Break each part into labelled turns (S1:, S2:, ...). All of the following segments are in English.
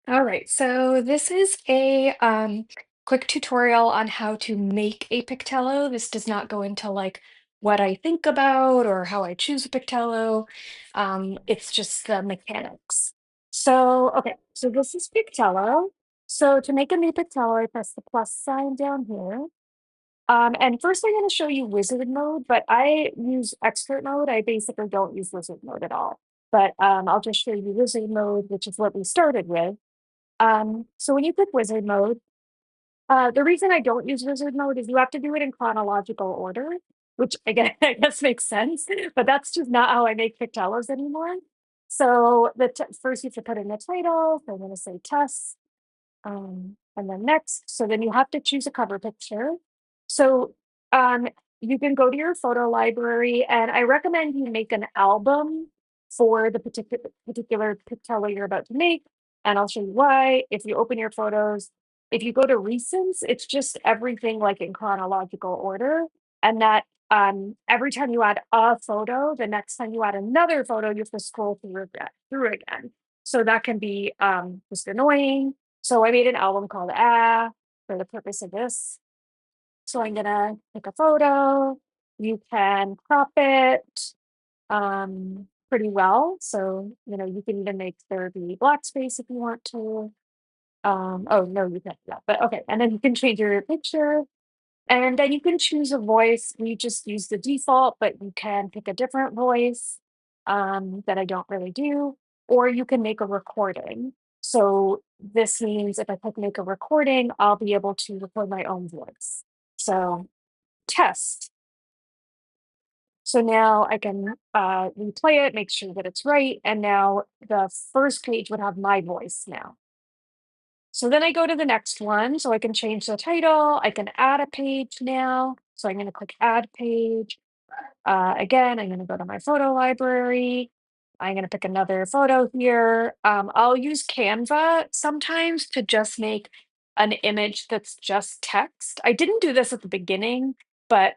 S1: All right, so this is a quick tutorial on how to make a Pictello. This does not go into like what I think about or how I choose a Pictello. It's just the mechanics. So, okay, so this is Pictello. So to make a new Pictello, I press the plus sign down here. And first I'm going to show you wizard mode, but I use expert mode. I basically don't use wizard mode at all. But I'll just show you wizard mode, which is what we started with. So when you click wizard mode, the reason I don't use wizard mode is you have to do it in chronological order, which again, I guess makes sense, but that's just not how I make Pictellos anymore. So first you have to put in the title. So I'm going to say test, and then next. So then you have to choose a cover picture. So um, you can go to your photo library, and I recommend you make an album for the particular pictello you're about to make. And I'll show you why. If you open your photos, if you go to recents, it's just everything like in chronological order. And that every time you add a photo, the next time you add another photo, you have to scroll through again. So that can be just annoying. So I made an album called Ah for the purpose of this. So I'm gonna take a photo. You can crop it pretty well. So, you can even make there be black space if you want to. Oh no, you can't do that, but okay. And then you can change your picture. And then you can choose a voice. We just use the default, but you can pick a different voice that I don't really do, or you can make a recording. So this means if I click make a recording, I'll be able to record my own voice. So test. So now I can replay it, make sure that it's right. And now the first page would have my voice now. So then I go to the next one. So I can change the title. I can add a page now. So I'm going to click add page. Again, I'm going to go to my photo library. I'm going to pick another photo here. I'll use Canva sometimes to just make an image that's just text. I didn't do this at the beginning, but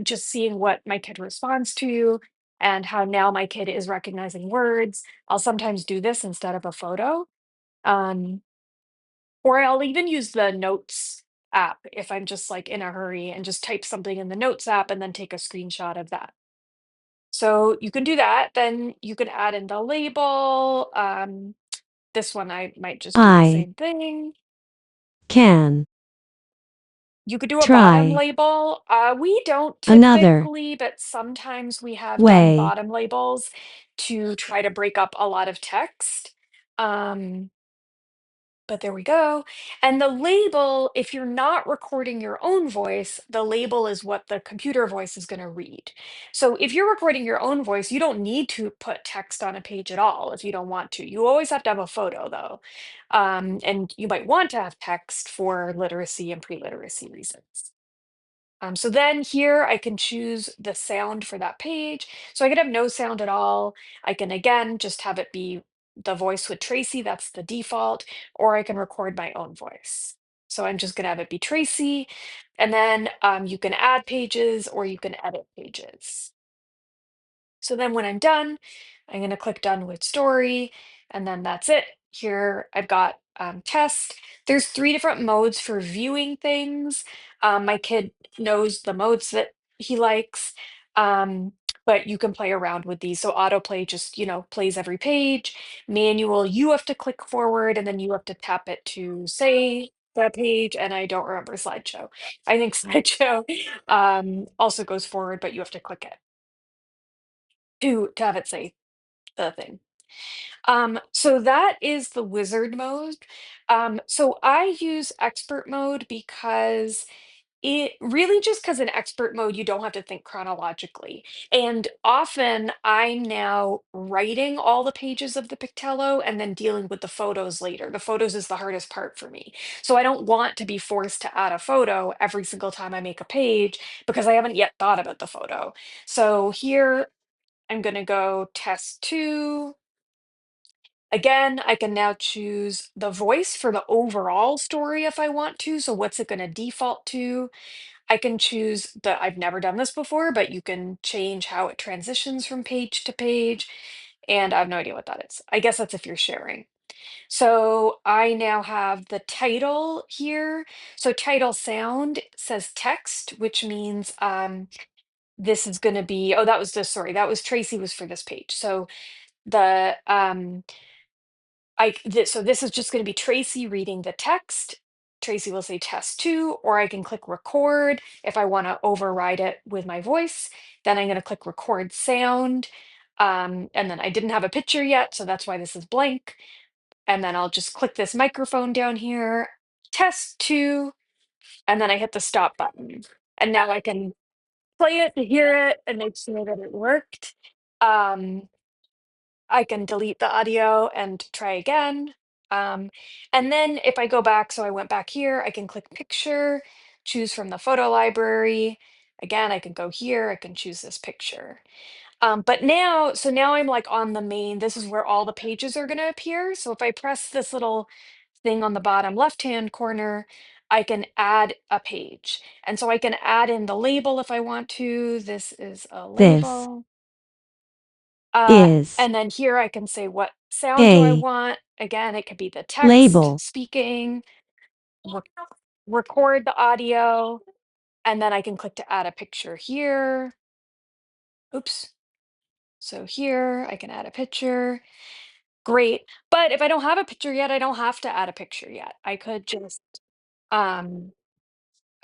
S1: just seeing what my kid responds to and how now my kid is recognizing words, I'll sometimes do this instead of a photo. Um, or I'll even use the notes app if I'm just like in a hurry and just type something in the notes app and then take a screenshot of that. So you can do that. Then you can add in the label. This one I might just do the
S2: I
S1: same thing.
S2: can
S1: You could do a bottom
S2: try
S1: label. We don't
S2: another
S1: typically, but sometimes we have done
S2: way.
S1: bottom labels to try to break up a lot of text. Um, But there we go. And the label, if you're not recording your own voice, the label is what the computer voice is going to read. So if you're recording your own voice, you don't need to put text on a page at all if you don't want to. You always have to have a photo, though. And you might want to have text for literacy and pre-literacy reasons. So then here I can choose the sound for that page. So I could have no sound at all. I can again just have it be the voice with Tracy, that's the default, or I can record my own voice. So I'm just gonna have it be Tracy. And then you can add pages or you can edit pages. So then when I'm done, I'm going to click done with story, and then that's it. Here I've got test. There's three different modes for viewing things. My kid knows the modes that he likes, um, but you can play around with these. So autoplay just, plays every page. Manual, you have to click forward and then you have to tap it to say the page. And I don't remember slideshow. I think slideshow also goes forward, but you have to click it to have it say the thing. So that is the wizard mode. So I use expert mode because it really just because in expert mode, you don't have to think chronologically. And often I'm now writing all the pages of the Pictello and then dealing with the photos later. The photos is the hardest part for me. So I don't want to be forced to add a photo every single time I make a page because I haven't yet thought about the photo. So here I'm going to go test two. Again, I can now choose the voice for the overall story if I want to. So what's it going to default to? I can choose I've never done this before, but you can change how it transitions from page to page. And I have no idea what that is. I guess that's if you're sharing. So I now have the title here. So title sound says text, which means this is going to be, oh, that was the, sorry, that was Tracy was for this page. So the so this is just going to be Tracy reading the text. Tracy will say test two, or I can click record if I want to override it with my voice. Then I'm going to click record sound. And then I didn't have a picture yet, so that's why this is blank. And then I'll just click this microphone down here, test two, and then I hit the stop button. And now I can play it to hear it and make sure that it worked. Um, I can delete the audio and try again. And then if I go back, so I went back here, I can click picture, choose from the photo library. Again, I can go here, I can choose this picture. But now, so now I'm like on the main, this is where all the pages are going to appear. So if I press this little thing on the bottom left-hand corner, I can add a page. And so I can add in the label if I want to. This is a
S2: This
S1: label.
S2: is
S1: And then here I can say, what sound do I
S2: a
S1: want? Again, it could be the text
S2: label.
S1: speaking, rec- record the audio, and then I can click to add a picture here. Oops. So here I can add a picture. Great. But if I don't have a picture yet, I don't have to add a picture yet. I could just, um,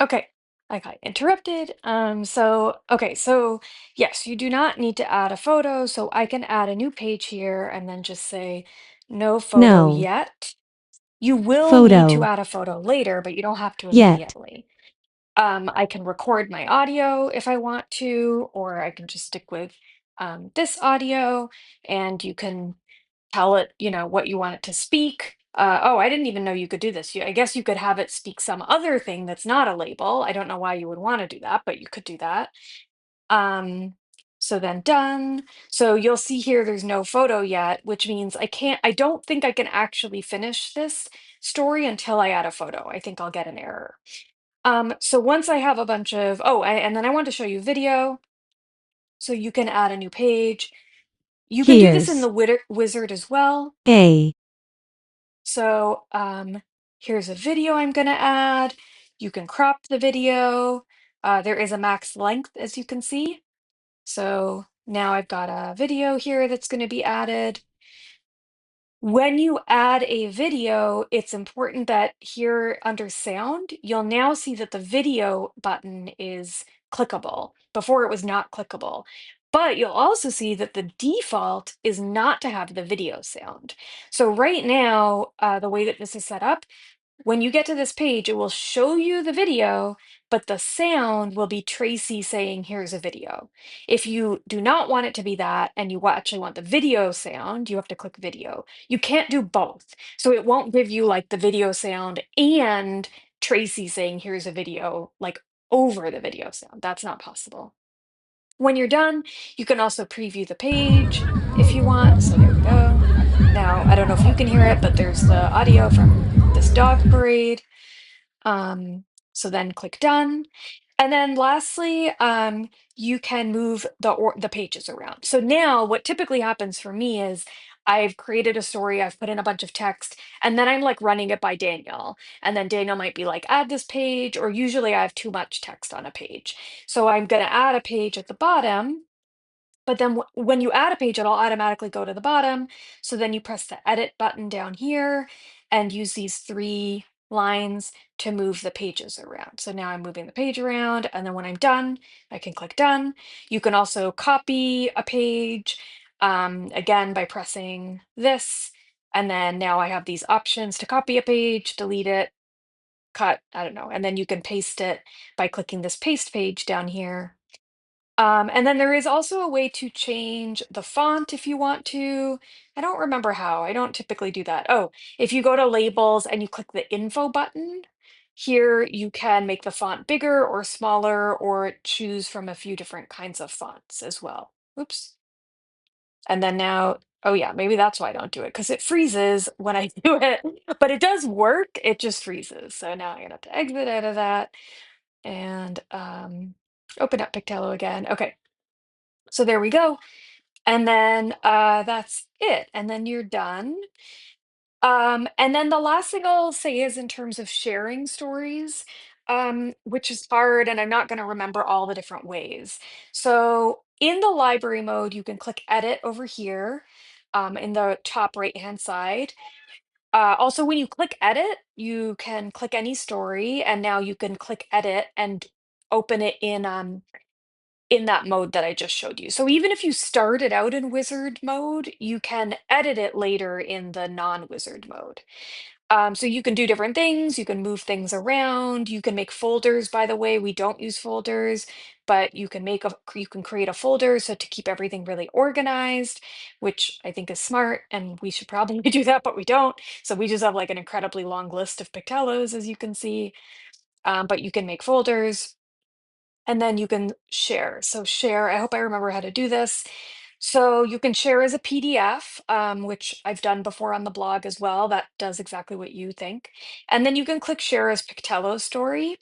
S1: okay. I got interrupted. Okay, so yes, you do not need to add a photo. So I can add a new page here and then just say no photo
S2: No
S1: yet. You will need to
S2: photo
S1: add a photo later, but you don't have to
S2: yet.
S1: immediately. I can record my audio if I want to, or I can just stick with this audio and you can tell it, what you want it to speak. Oh, I didn't even know you could do this. I guess you could have it speak some other thing that's not a label. I don't know why you would want to do that, but you could do that. Um, so then done. So you'll see here there's no photo yet, which means I don't think I can actually finish this story until I add a photo. I think I'll get an error. So once I have a bunch of, and then I want to show you video. So you can add a new page. You can do this in
S2: Here's
S1: the wizard as well.
S2: a
S1: So here's a video I'm going to add. You can crop the video. There is a max length, as you can see. So now I've got a video here that's going to be added. When you add a video, it's important that here under sound, you'll now see that the video button is clickable. Before it was not clickable. But you'll also see that the default is not to have the video sound. So right now, the way that this is set up, when you get to this page, it will show you the video, but the sound will be Tracy saying, here's a video. If you do not want it to be that, and you actually want the video sound, you have to click video. You can't do both. So it won't give you like the video sound and Tracy saying, here's a video, like over the video sound. That's not possible. When you're done, you can also preview the page if you want. So there we go. Now, I don't know if you can hear it, but there's the audio from this dog parade. Um, so then click done. And then lastly, you can move the pages around. So now what typically happens for me is I've created a story, I've put in a bunch of text, and then I'm like running it by Daniel. And then Daniel might be like, add this page, or usually I have too much text on a page. So I'm going to add a page at the bottom, but then when you add a page, it'll automatically go to the bottom. So then you press the edit button down here and use these three lines to move the pages around. So now I'm moving the page around, and then when I'm done, I can click done. You can also copy a page, again, by pressing this. And then now I have these options to copy a page, delete it, cut, I don't know. And then you can paste it by clicking this paste page down here. And then there is also a way to change the font if you want to. I don't remember how. I don't typically do that. Oh, if you go to labels and you click the info button, here you can make the font bigger or smaller or choose from a few different kinds of fonts as well. Oops. And then now, oh yeah, maybe that's why I don't do it because it freezes when I do it, but it does work. It just freezes. So now I'm gonna have to exit out of that and open up Pictello again. Okay. So there we go. And then that's it. And then you're done. And then the last thing I'll say is in terms of sharing stories, which is hard, and I'm not going to remember all the different ways. So in the library mode, you can click edit over here in the top right hand side. Also, when you click edit, you can click any story, and now you can click edit and open it in that mode that I just showed you. So even if you started out in wizard mode, you can edit it later in the non-wizard mode. So you can do different things, you can move things around, you can make folders, by the way. We don't use folders, but you can create a folder so to keep everything really organized, which I think is smart, and we should probably do that, but we don't. So we just have like an incredibly long list of Pictellos, as you can see. But you can make folders. And then you can share. So share, I hope I remember how to do this. So you can share as a PDF, which I've done before on the blog as well. That does exactly what you think. And then you can click share as Pictello story.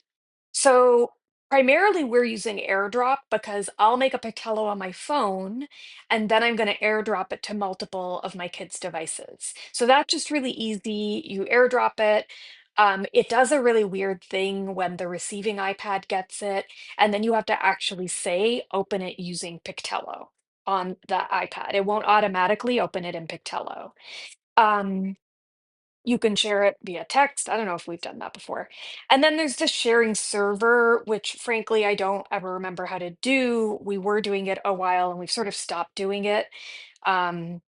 S1: So primarily we're using AirDrop because I'll make a Pictello on my phone and then I'm going to AirDrop it to multiple of my kids' devices. So that's just really easy. You AirDrop it. It does a really weird thing when the receiving iPad gets it, and then you have to actually say open it using Pictello on the iPad. It won't automatically open it in Pictello. Um, you can share it via text. I don't know if we've done that before. And then there's the sharing server, which frankly, I don't ever remember how to do. We were doing it a while and we've sort of stopped doing it.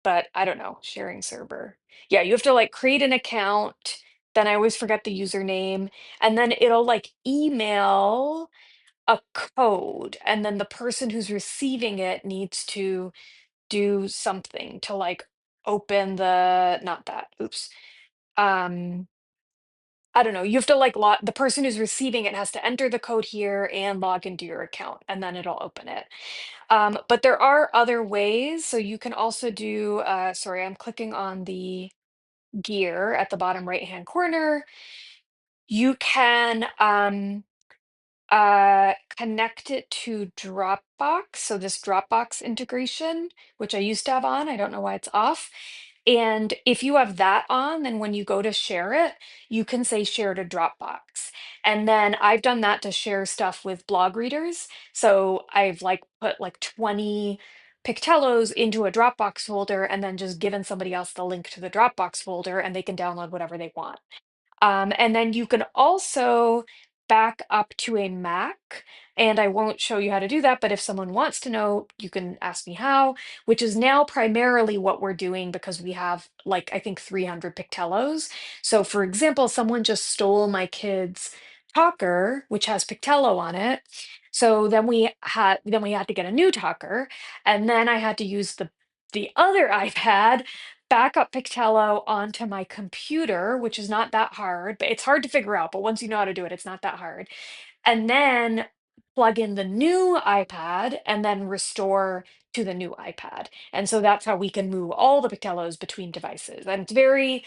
S1: But I don't know, sharing server. Yeah, you have to like create an account. Then I always forget the username. And then it'll like email a code. And then the person who's receiving it needs to do something to like open not that, oops. Um, I don't know. You have to like the person who's receiving it has to enter the code here and log into your account, and then it'll open it. But there are other ways. So you can also do, sorry, I'm clicking on the gear at the bottom right-hand corner. You can connect it to Dropbox. So this Dropbox integration, which I used to have on, I don't know why it's off. And if you have that on, then when you go to share it, you can say share to Dropbox. And then I've done that to share stuff with blog readers. So I've like put like 20 Pictellos into a Dropbox folder and then just given somebody else the link to the Dropbox folder and they can download whatever they want. And then you can also back up to a Mac. And I won't show you how to do that, but if someone wants to know, you can ask me how, which is now primarily what we're doing because we have like, I think 300 Pictellos. So for example, someone just stole my kid's talker, which has Pictello on it. So then we had to get a new talker, and then I had to use the other iPad back up Pictello onto my computer, which is not that hard, but it's hard to figure out. But once you know how to do it, it's not that hard. And then plug in the new iPad and then restore to the new iPad. And so that's how we can move all the Pictellos between devices. And it's very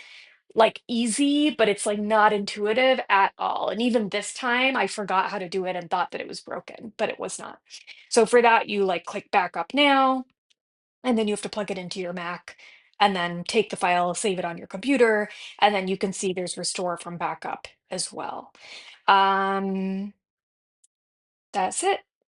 S1: like easy, but it's like not intuitive at all. And even this time, I forgot how to do it and thought that it was broken, but it was not. So for that, you like click back up now and then you have to plug it into your Mac and then take the file, save it on your computer, and then you can see there's restore from backup as well. Um, that's it.